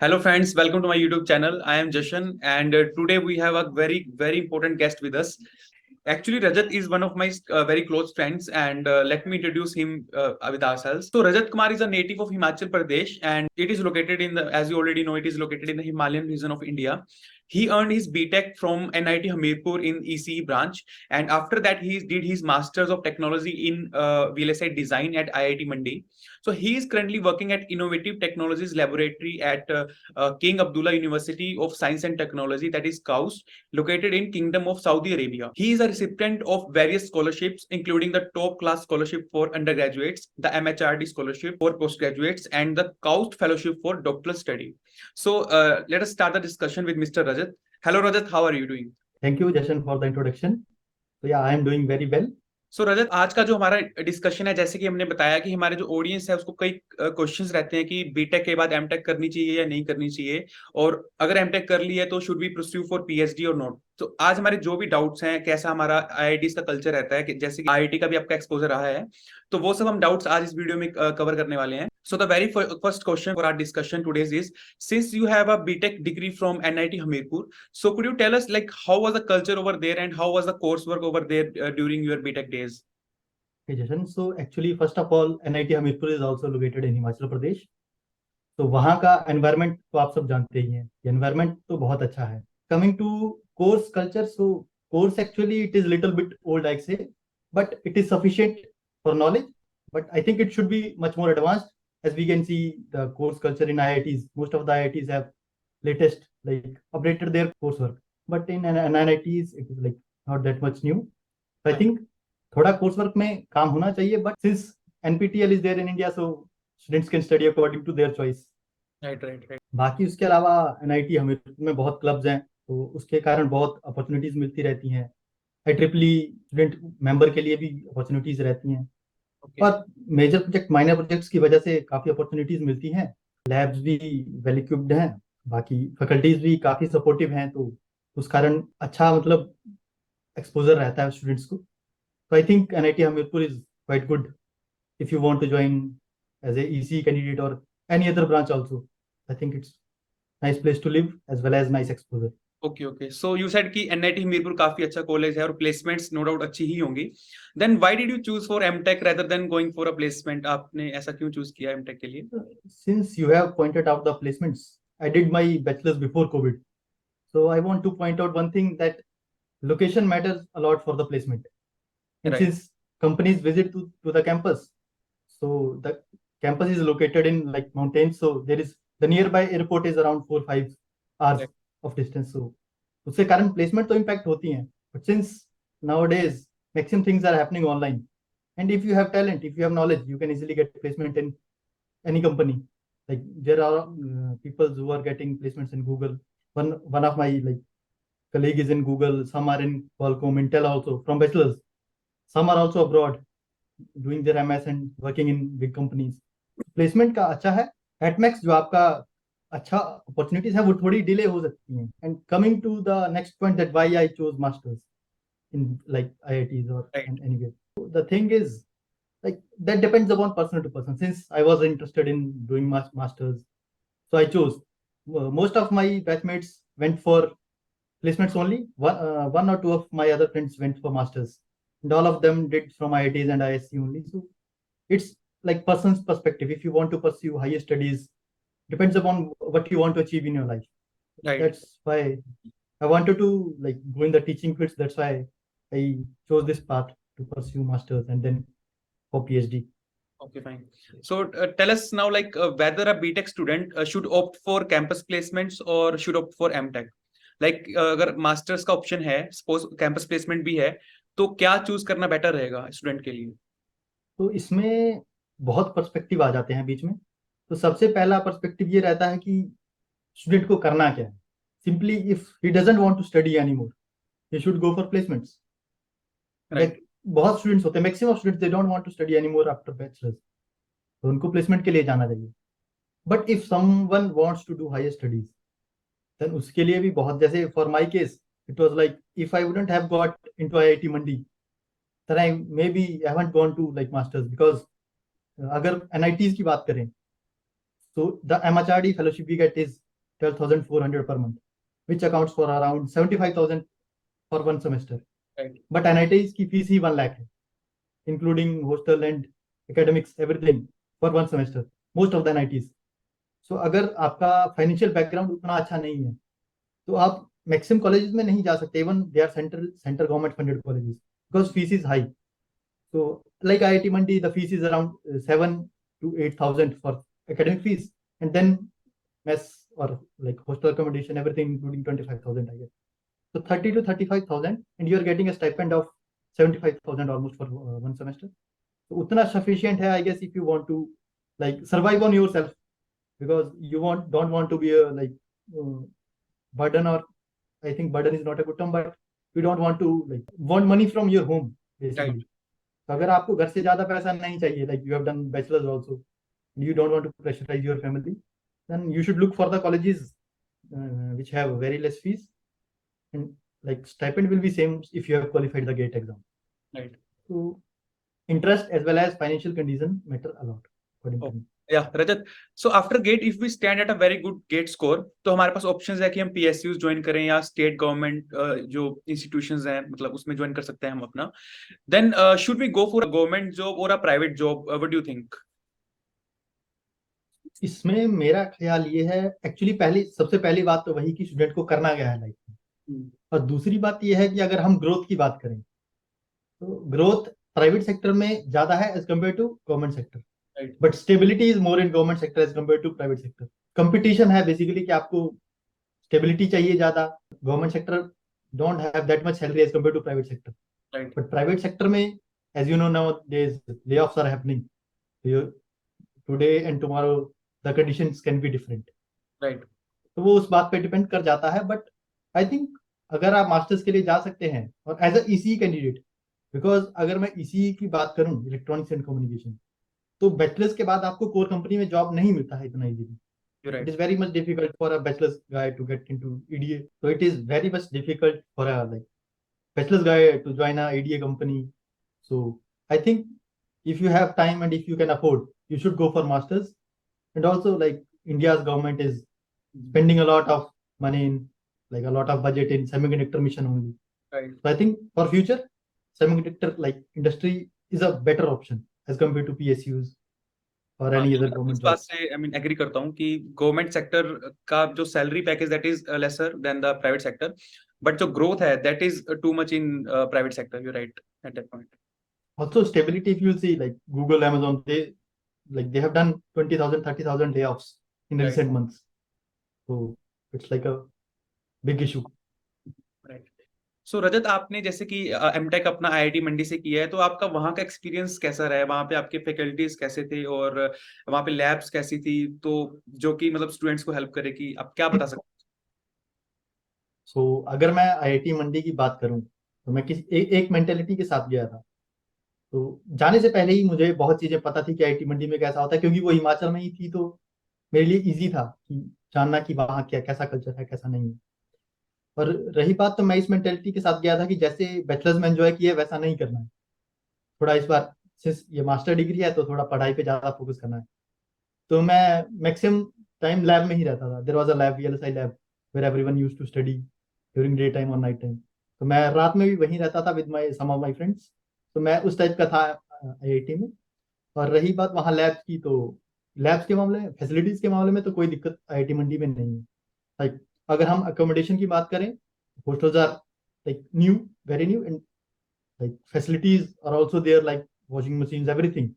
Hello friends, welcome to my YouTube channel. I am Jashan and today we have a very important guest with us. Actually, Rajat is one of my very close friends and let me introduce him with ourselves. So Rajat Kumar is a native of Himachal Pradesh and it is located in the, as you already know, it is located in the Himalayan region of India. He earned his BTech from NIT Hamirpur in ECE branch, and after that he did his Masters of Technology in VLSI design at IIT Mandi. So he is currently working at Innovative Technologies Laboratory at King Abdullah University of Science and Technology, that is KAUST, located in Kingdom of Saudi Arabia. He is a recipient of various scholarships, including the top class scholarship for undergraduates, the MHRD scholarship for postgraduates, and the KAUST fellowship for doctoral study. So let us start the discussion with Mr. Rajat. Hello Rajat, how are you doing? Thank you, Jashan, for the introduction. So yeah, I am doing very well. सो रजत, आज का जो हमारा discussion है, जैसे कि हमने बताया कि हमारे जो ऑडियंस है उसको कई क्वेश्चंस रहते हैं कि बीटेक के बाद एमटेक करनी चाहिए या नहीं करनी चाहिए, और अगर एमटेक कर ली है तो should we proceed for PhD और नॉट। तो आज हमारे जो भी डाउट्स हैं, कैसा हमारा आईआईटीज का कल्चर रहता है, कि जैसे कि आईआईटी का भी आपका एक्सपोजर रहा है, तो वो सब हम डाउट्स आज इस वीडियो में कवर करने वाले हैं। So the very first question for our discussion today's is, since you have a BTech degree from NIT Hamirpur, so could you tell us like how was the culture over there and how was the coursework over there during your BTech days? Okay, Jashan. So actually, first of all, NIT Hamirpur is also located in Himachal Pradesh. तो वहाँ का environment तो आप सब जानते ही हैं, environment तो बहुत अच्छा है. Coming to course culture, so course actually it is little bit old I say, but it is sufficient for knowledge, but I think it should be much more advanced. As we can see, the course culture in IITs, most of the IITs have latest, like, updated their coursework, but in NITs it is like not that much new. So I think थोड़ा coursework में काम होना चाहिए, but since NPTEL is there in India, so students can study according to their choice. Right. बाकी उसके अलावा NIT Hamirpur में बहुत क्लब्स हैं, तो उसके कारण बहुत अपॉर्चुनिटीज मिलती रहती हैं. IEEE स्टूडेंट मेंबर के लिए भी अपॉर्चुनिटीज रहती हैं. और मेजर प्रोजेक्ट, माइनर प्रोजेक्ट्स की वजह से काफी अपॉर्चुनिटीज मिलती हैं. लैब्स भी वेल इक्विप्ड हैं, बाकी फैकल्टीज भी काफी सपोर्टिव हैं, तो उस कारण अच्छा मतलब एक्सपोजर रहता है स्टूडेंट्स को. तो I think NIT Hamirpur is quite good if you want to join as a EC candidate or any other branch also. I think it's nice place to live as well as nice exposure. Okay, so you said कि NIT Hamirpur काफी अच्छा college है और placements no doubt अच्छी ही होंगी. Then why did you choose for MTech rather than going for a placement? आपने ऐसा क्यों चूज किया एमटेक के लिए? Since you have pointed out the placements, I did my bachelor's before COVID. So I want to point out one thing, that location matters a lot for the placement. And Right. since companies visit to the campus, so the campus is located in like mountains, so there is the nearby airport is around 4-5 hours Right. of distance. So उससे कारण placement तो impact होती हैं, but since nowadays maximum things are happening online, and if you have talent, if you have knowledge, you can easily get placement in any company. Like there are people who are getting placements in Google. One of my like colleague is in Google, some are in Qualcomm, Intel also from bachelors, some are also abroad doing their MS and working in big companies. Placement का अच्छा है. एटमैक्स जो आपका अच्छा opportunities है वो थोड़ी delay हो सकती हैं. And coming to the next point, that why I chose masters in like IITs or Right. anywhere. The thing is, like, that depends upon person to person. Since I was interested in doing masters, so I chose. Most of my batchmates went for placements only. One or two of my other friends went for masters, and all of them did from IITs and ISC only. So it's like person's perspective. If you want to pursue higher studies, depends upon what you want to achieve in your life. Right. That's why I wanted to like go in the teaching fields. That's why I chose this path to pursue masters and then for PhD. Okay, fine. So tell us now, like whether a BTech student should opt for campus placements or should opt for MTech. Like अगर masters का option है, suppose campus placement भी है, तो क्या choose करना better रहेगा student के लिए? तो इसमें बहुत पर्सपेक्टिव आ जाते हैं बीच में. तो सबसे पहला पर्सपेक्टिव ये रहता है कि स्टूडेंट को करना क्या है. Simply if he doesn't want to study any more, he should go for placements. Like बहुत स्टूडेंट्स होते हैं, maximum students they don't want to study any more after bachelors, तो उनको प्लेसमेंट के लिए जाना चाहिए. But if someone wants to do higher studies, then उसके लिए भी बहुत, जैसे for my case it was like if I wouldn't have got into IIT Mandi, then I maybe haven't gone to like masters, because अगर NITs की बात करें, so the MHRD fellowship we get is 12,400 per month, which accounts for around 75,000 for one semester. Right. But NITs की fees ही 1 lakh है, including hostel and academics, everything for one semester. Most of the NITs. So अगर आपका financial background उतना अच्छा नहीं है तो आप मैक्सिमम कॉलेजेस में नहीं जा सकते. Even they are centre government funded colleges, because fees is high. So like IIT Mandi, the fees is around 7 to 8,000 for academic fees, and then mess or like hostel accommodation, everything including 25,000, I guess. So 30 to 35,000, and you are getting a stipend of 75,000 almost for one semester. So utna sufficient hai, I guess, if you want to like survive on yourself, because you don't want to be a like burden, or I think burden is not a good term, but you don't want to like want money from your home basically. Right. तो अगर आपको घर से ज्यादा पैसा नहीं चाहिए, like you have done bachelors also, you don't want to pressurize your family, then you should look for the colleges which have very less fees, and like stipend will be same if you have qualified the GATE exam. Right. So interest as well as financial condition matter a lot according to me. Yeah, Rajat. So after GATE, if we stand at a very good GATE score, तो हमारे पास options है कि हम PSUs join करें या state government जो institutions हैं, मतलब उसमें ज्वाइन कर सकते हैं हम अपना. Then should we go for a government job or a private job? What do you think? इसमें मेरा ख्याल ये है, एक्चुअली सबसे पहली बात तो वही कि स्टूडेंट को करना क्या है लाइफ में, और दूसरी बात ये है कि अगर हम ग्रोथ की बात करें तो ग्रोथ प्राइवेट सेक्टर में ज्यादा है as compare to government sector, but stability is more in government sector as compare to private sector. Competition है बेसिकली कि आपको स्टेबिलिटी चाहिए ज्यादा. Government sector don't have that much salary as compare to private sector, but private sector में as you know nowadays layoffs are happening today and tomorrow, the conditions can be different. Right. तो वो उस बात पे depend कर जाता है. But I think अगर आप मास्टर्स के लिए जा सकते हैं और as a ECE candidate, because अगर मैं ईसीई की बात करूं, इलेक्ट्रॉनिक्स एंड कम्युनिकेशन, तो बैचलर्स के बाद आपको कोर कंपनी में जॉब नहीं मिलता है इतना easily. It is very much difficult for a bachelor's guy to get into EDA. So it is very much difficult for a like bachelor's guy to join a EDA company. So I think if you have time and if you can afford, you should go for masters. And also like India's government is spending a lot of money in like a lot of budget in semiconductor mission only. Right. So I think for future semiconductor like industry is a better option as compared to PSUs or any other government इस बात jobs. से agree करता हूँ कि government sector का जो salary package that is lesser than the private sector, but जो growth है that is too much in private sector. You right at that point. Also stability, if you'll see like Google, Amazon, they have done 20,000 30,000 layoffs in Right. recent months. So it's like a big issue. Right. So Rajat, आपने जैसे कि MTech अपना IIT मंडी से किया है, तो आपका वहाँ का एक्सपीरियंस कैसा रहा है? वहाँ पे आपके फैकल्टीज कैसे थे और वहाँ पे लैब्स कैसी थी, तो जो कि मतलब स्टूडेंट्स को हेल्प करे, कि आप क्या बता सकते हैं? So अगर मैं आईआईटी मंडी की बात करूं तो मैं एक मेंटेलिटी के साथ गया था. तो जाने से पहले ही मुझे बहुत चीजें पता थी कि आईआईटी मंडी में कैसा होता है, क्योंकि वो हिमाचल में ही थी. तो मेरे लिए इजी था कि जानना कि वहाँ क्या कैसा कल्चर है, कैसा नहीं है. और रही बात, तो मैं इस मेंटेलिटी के साथ गया था कि जैसे बैचलर्स में एंजॉय किया वैसा नहीं करना है. थोड़ा इस बार सिंस ये मास्टर डिग्री है तो थोड़ा पढ़ाई पे ज्यादा फोकस करना है. तो मैं मैक्सिमम टाइम लैब में ही रहता था. There was a lab, VLSI lab, where everyone used to study during day time और नाइट टाइम. तो मैं रात में भी वहीं रहता था with my some of my friends. तो मैं उस टाइप का था आईआईटी में. और रही बात वहाँ लैब्स की, तो लैब्स के मामले में, फैसिलिटीज के मामले में तो कोई दिक्कत आईआईटी मंडी में नहीं है. लाइक अगर हम अकोमोडेशन की बात करें, hostels are like new, very new, and like facilities are also there, like washing machines, everything.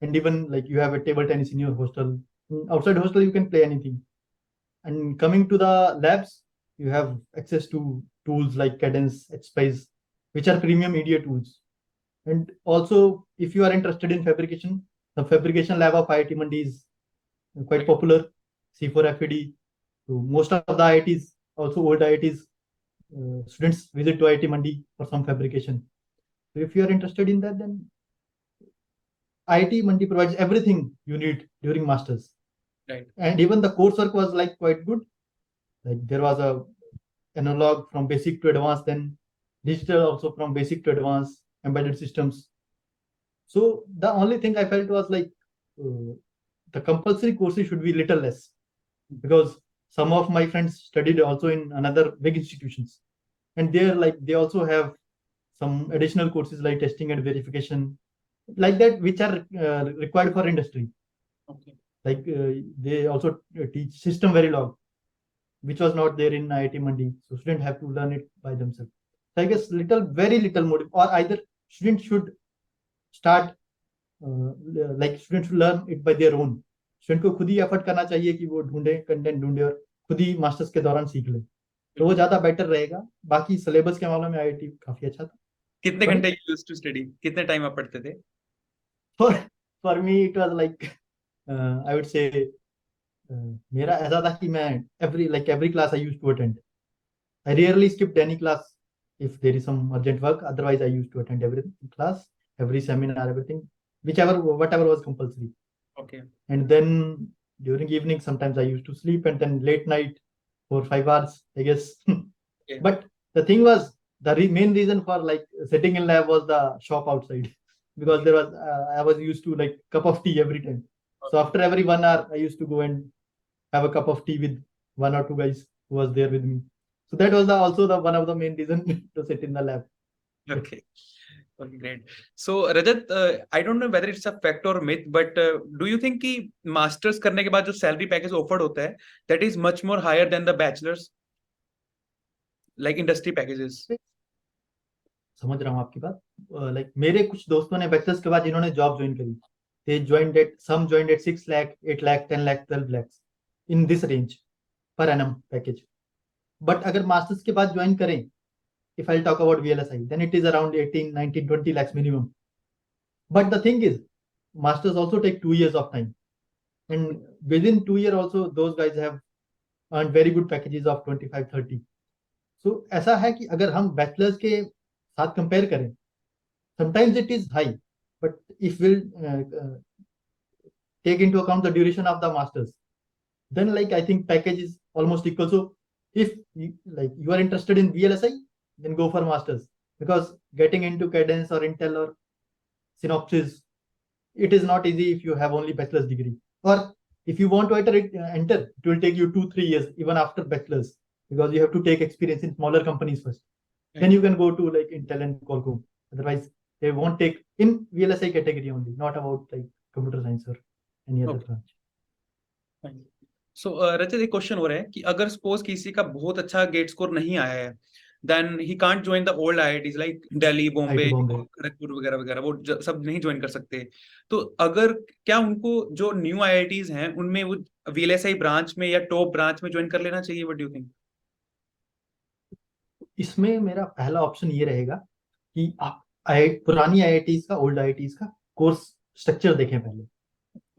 And even like you have a table tennis in your hostel. Outside hostel you can play anything. And coming to the labs, you have access to tools like Cadence, HSpice, which are premium media tools. And also if you are interested in fabrication, the fabrication lab of IIT Mandi is quite popular, C4FED. So most of the IITs, also old IITs, students visit to IIT Mandi for some fabrication. So if you are interested in that, then IIT Mandi provides everything you need during masters. Right. And even the coursework was like quite good. Like there was a analog from basic to advanced, then digital also from basic to advanced, embedded systems. So the only thing I felt was like the compulsory courses should be little less, because some of my friends studied also in another big institutions, and they're like they also have some additional courses like testing and verification, like that, which are required for industry. Okay. Like they also teach system Verilog, which was not there in IIT Mandi, so students have to learn it by themselves. So I guess little, very little motive, or either students should start like students should learn it by their own. Student को खुद ही effort करना चाहिए कि वो ढूंढे, content ढूंढे और खुद ही मास्टर्स के दौरान सीख ले, तो वो ज्यादा बेटर रहेगा. बाकी सिलेबस के मामले में आईआईटी काफी अच्छा था. कितने घंटे यूज्ड टू स्टडी, कितने टाइम आप पढ़ते थे? For me it was like I would say मेरा ऐसा था कि मैं every class I used to attend. I rarely skipped any class if there is some urgent work. Otherwise, I used to attend every class, every seminar, everything, whatever was compulsory. Okay. And then during evening, sometimes I used to sleep, and then late night for 5 hours, I guess. Okay. But the thing was, the main reason for like sitting in lab was the shop outside, because there was I was used to like cup of tea every time. So after every 1 hour, I used to go and have a cup of tea with one or two guys who was there with me. So that was also the one of the main reason to sit in the lab. Okay. Okay, great. So Rajat, I don't know whether it's a fact or myth, but do you think कि masters करने के बाद जो salary package offered होता है, that is much more higher than the bachelors, like industry packages? समझ रहा हूँ आपकी बात. लाइक मेरे कुछ दोस्तों ने बैचलर्स के बाद जिन्होंने जॉब ज्वाइन करी, they joined at some joined at 6 lakh, 8 lakh, 10 lakh, 12 lakhs in this range per annum package. But अगर मास्टर्स के बाद ज्वाइन करें, if I'll talk about VLSI, then it is around 18, 19, 20 lakhs minimum. But the thing is, masters also take 2 years of time, and within 2 years also those guys have earned very good packages of 25, 30. So ऐसा है कि अगर हम bachelors के साथ compare करें, sometimes it is high, but if we'll take into account the duration of the masters, then like I think package is almost equal. So if you are interested in VLSI, then go for masters, because getting into Cadence or Intel or Synopsys, it is not easy if you have only bachelor's degree. Or if you want to enter, it will take you 2-3 years even after bachelor's, because you have to take experience in smaller companies first. Right. Then you can go to like Intel and Qualcomm. Otherwise, they won't take in VLSI category only, not about like computer science or any other branch. So रजत, एक question हो रहा है कि अगर suppose किसी का बहुत अच्छा गेट स्कोर नहीं आया है, then he can't join the old IITs like Delhi, Bombay, Kharagpur वगैरह वगैरह, वो सब नहीं ज्वाइन कर सकते. तो अगर क्या उनको जो न्यू IITs हैं उनमें वो VLSI ब्रांच में या टॉप ब्रांच में ज्वाइन कर लेना चाहिए? What do you think? इसमें मेरा पहला ऑप्शन ये रहेगा कि आप पुरानी IITs का, ओल्ड IITs का कोर्स स्ट्रक्चर देखें पहले.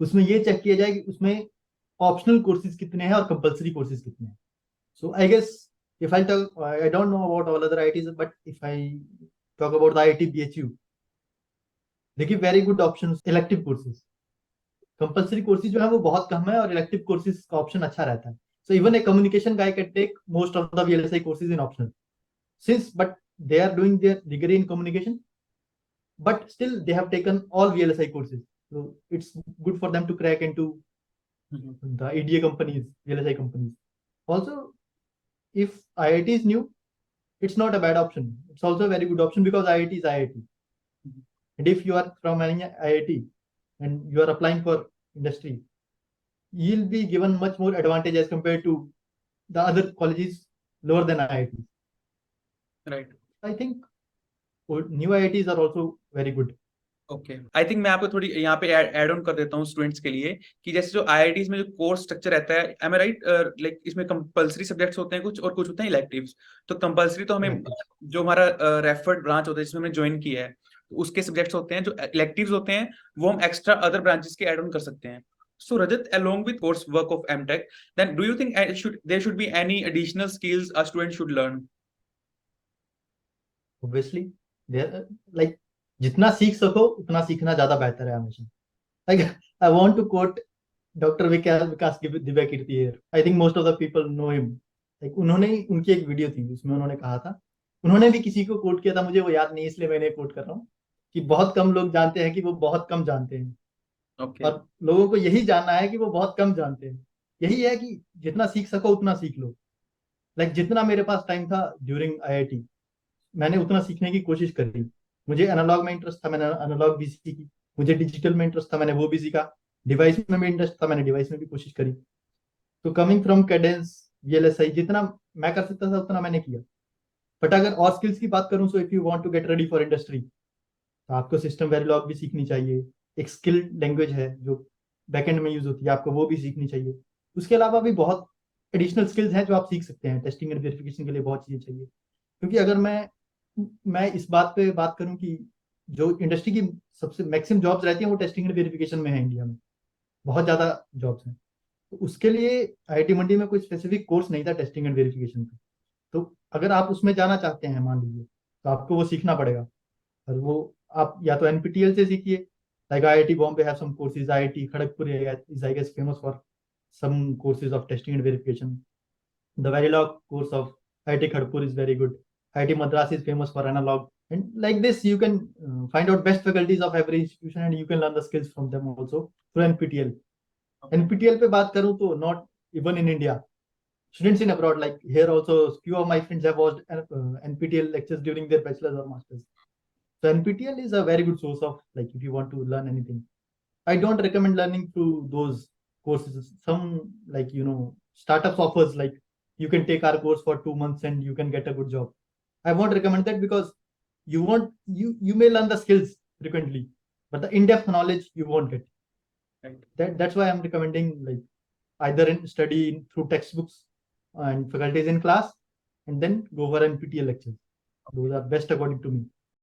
उसमें ये चेक किया जाए कि उसमें ऑप्शनल कोर्सेज कितने हैं और कंपलसरी कोर्सेज कितने हैं. So I guess if I talk, I don't know about all other IITs, but if I talk about the IIT BHU, they give very good options, elective courses. Compulsory courses जो है वो बहुत कम है और elective courses का option अच्छा रहता है. So even a communication guy can take most of the VLSI courses in optional, but they are doing their degree in communication, but still they have taken all VLSI courses. So it's good for them to crack into the EDA companies, VLSI companies. Also, if IIT is new, it's not a bad option. It's also a very good option, because IIT is IIT. And if you are from any IIT and you are applying for industry, you'll be given much more advantage as compared to the other colleges lower than IIT. Right. I think new IITs are also very good. Okay, I think मैं आपको थोड़ी यहाँ पे add on कर देता हूँ students के लिए कि जैसे जो आईआईटीज में जो कोर्स स्ट्रक्चर रहता है, एम आई राइट, लाइक इसमें कंपलसरी सब्जेक्ट्स होते हैं कुछ और कुछ होते हैं इलेक्टिव्स. तो कंपलसरी तो हमें जो हमारा रेफर्ड ब्रांच होता है जिसमें हमने ज्वाइन किया है उसके सब्जेक्ट्स होते हैं. जो इलेक्टिव्स होते हैं वो हम एक्स्ट्रा अदर ब्रांचेस के ऐड ऑन कर सकते हैं. So Rajat, along with course work of MTech, then do you think there should be any additional skills a student should learn? Obviously, there like जितना सीख सको उतना सीखना ज्यादा बेहतर है हमेशा. Like I want to quote Dr. Vikas Divyakirti here. I think most of the people know him. Like उन्होंने, उनकी एक वीडियो थी उसमें उन्होंने कहा था, उन्होंने भी किसी को कोट किया था, मुझे वो याद नहीं इसलिए मैंने कोट कर रहा हूँ, कि बहुत कम लोग जानते हैं कि वो बहुत कम जानते हैं. और लोगों को यही जानना है कि वो बहुत कम जानते हैं. यही है कि जितना सीख सको उतना सीख लो। लाइक जितना मेरे पास टाइम था ड्यूरिंग आईआईटी, मैंने उतना सीखने की कोशिश करी। मुझे एनालॉग में इंटरेस्ट था, मैंने एनालॉग भी सीखी। मुझे डिजिटल में इंटरेस्ट था, मैंने वो भी सीखा। डिवाइस में भी इंटरेस्ट था, मैंने डिवाइस में भी कोशिश करी। तो कमिंग फ्रॉम कैडेंस, वीएलएसआई, जितना मैं कर सकता था उतना मैंने किया। बट अगर और स्किल्स की बात करूं, so if you want to get ready for industry, तो आपको सिस्टम वेरिलॉग भी सीखनी चाहिए। एक स्किल्ड लैंग्वेज है जो बैकएंड में यूज होती है, आपको वो भी सीखनी चाहिए। उसके अलावा भी बहुत एडिशनल स्किल्स हैं जो आप सीख सकते हैं। टेस्टिंग एंड वेरिफिकेशन के लिए बहुत चीजें चाहिए। क्योंकि अगर मैं इस बात पे बात करूं कि जो इंडस्ट्री की सबसे मैक्सिमम जॉब्स रहती हैं वो टेस्टिंग एंड वेरिफिकेशन में है इंडिया में। बहुत ज्यादा जॉब्स हैं। तो उसके लिए आईआईटी मंडी में कोई स्पेसिफिक कोर्स नहीं था टेस्टिंग एंड वेरिफिकेशन का। तो अगर आप उसमें जाना चाहते हैं, मान लीजिए, तो आपको वो सीखना पड़ेगा। और वो आप या तो एनपीटीएल से सीखिए। Like IIT Bombay have some courses, IIT Kharagpur is I guess famous for some courses of testing and verification. The Verilog course of IIT Kharagpur is very good. IIT Madras is famous for analog. And like this, you can find out best faculties of every institution and you can learn the skills from them also through NPTEL. NPTEL पे बात करूँ तो not even in India. Students in abroad, like here also, few of my friends have watched NPTEL lectures during their bachelor's or master's. So NPTEL is a very good source of, like, if you want to learn anything. I don't recommend learning through those courses. Some, like, startups offers, like, you can take our course for 2 months and you can get a good job. I won't recommend that because you may learn the skills frequently, but the in-depth knowledge you won't get. Right. That's why I'm recommending, like, either study through textbooks and faculties in class, and then go for NPTEL lectures. Those are best according to me.